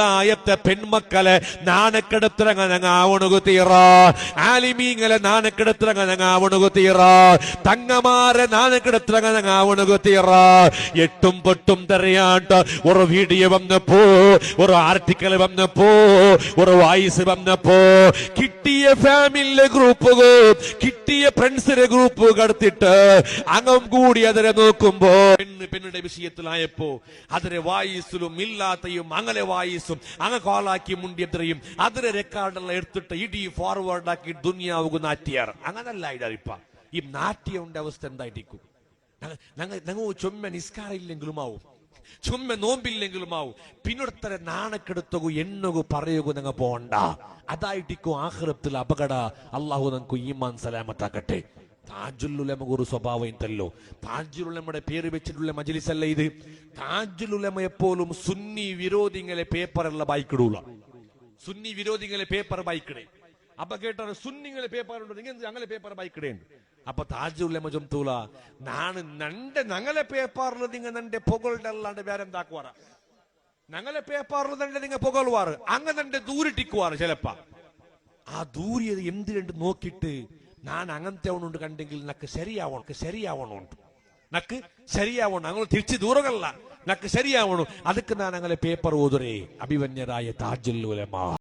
ായത്തെ പെൺമക്കളെ നാണക്കെടുത്തിറങ്ങുക തീറ, ആലിമീങ്ങളെ നാണക്കെടുത്തിറങ്ങുക തീറ, തങ്ങമാരെ നാണക്കെടുത്തിറങ്ങുക തീറ. എട്ടും പൊട്ടും തെറിയാണ്ട് ഒരു വീഡിയോ വന്നപ്പോ, ഒരു ആർട്ടിക്കിൾ വന്നപ്പോ, ഒരു വായിസ് വന്നപ്പോ, കിട്ടിയ ഫാമിലി ഗ്രൂപ്പുകൾ, കിട്ടിയ ഫ്രണ്ട്സിന്റെ ഗ്രൂപ്പ് കടത്തിട്ട് അംഗം കൂടി അതിനെ നോക്കുമ്പോ പെണ്ണിന്റെ വിഷയത്തിലായപ്പോ അതിലെ വായിസിലും ഇല്ലാത്തയും അങ്ങനെ വായിസും അങ്ങ് കോളാക്കി മുണ്ടിയത്രയും അതിലെ റെക്കോർഡെല്ലാം എടുത്തിട്ട് ഇടി ഫോർവേഡ് ആക്കി ദുനിയാവുക നാറ്റിയാറ്. അങ്ങനല്ല ഇടറിപ്പ ഈ നാട്യന്റെ അവസ്ഥ എന്തായിരിക്കും? ഞങ്ങൾ ചുമ്മ നിസ്കാരമില്ലെങ്കിലും ആവും, ചുമ്മ നോമ്പില്ലെങ്കിലും ആവും, പിന്നൊരുത്തരെ നാണക്കെടുത്തകു എണ്ണകു പറയുക ഞങ്ങൾ പോണ്ട. അതായിരിക്കും ആഖിറത്തിൽ അപകട. അള്ളാഹു നമുക്ക് ഈമാൻ സലാമത്താക്കട്ടെ. താജുലുലമ ഒരു സ്വഭാവം ഉണ്ടല്ലോ. താജുലുലമയുടെ പേര് വെച്ചിട്ടുള്ള മജ്ലിസ് അല്ല ഇത്. താജുലുലമ എപ്പോഴും സുന്നി വിരോധികളെ പേപ്പറുള്ള ബൈക്കിടൂല. സുന്നി വിരോധികളെ പേപ്പർ ബൈക്കിടെ. അപ്പൊ കേട്ടാണ് സുന്നികളെ പേപ്പറുണ്ട്, നിങ്ങൾ ഞങ്ങളെ പേപ്പർ ബൈക്കിടേണ്ട്. അപ്പൊ താജുലുലമ ചൊന്തൂല, ഞങ്ങളെ പേപ്പറിൽ നിങ്ങൾ നന്റെ പുകളുടെ അല്ലാണ്ട് വേറെ എന്താക്കുവാറ, ഞങ്ങളെ പേപ്പറിൽ തന്നെ നിങ്ങൾ പുകളുവാറ്, അങ്ങനെ ദൂരിട്ടിക്കുവാറ്. ചിലപ്പ ആ ദൂരിയത് എന്തിനുണ്ട് നോക്കിയിട്ട് ഞാൻ അങ്ങനത്തെ അവനുണ്ട് കണ്ടെങ്കിൽ നക്ക് ശരിയാവണുണ്ട്, നക്ക് ശരിയാവണം. അങ്ങനെ തിരിച്ച് ദൂരമല്ല, നക്ക് ശരിയാവണം. അതൊക്കെ ഞാൻ അങ്ങനെ പേപ്പർ ഓതുരേ. അഭിമന്യരായ താജുൽ ഉലമ.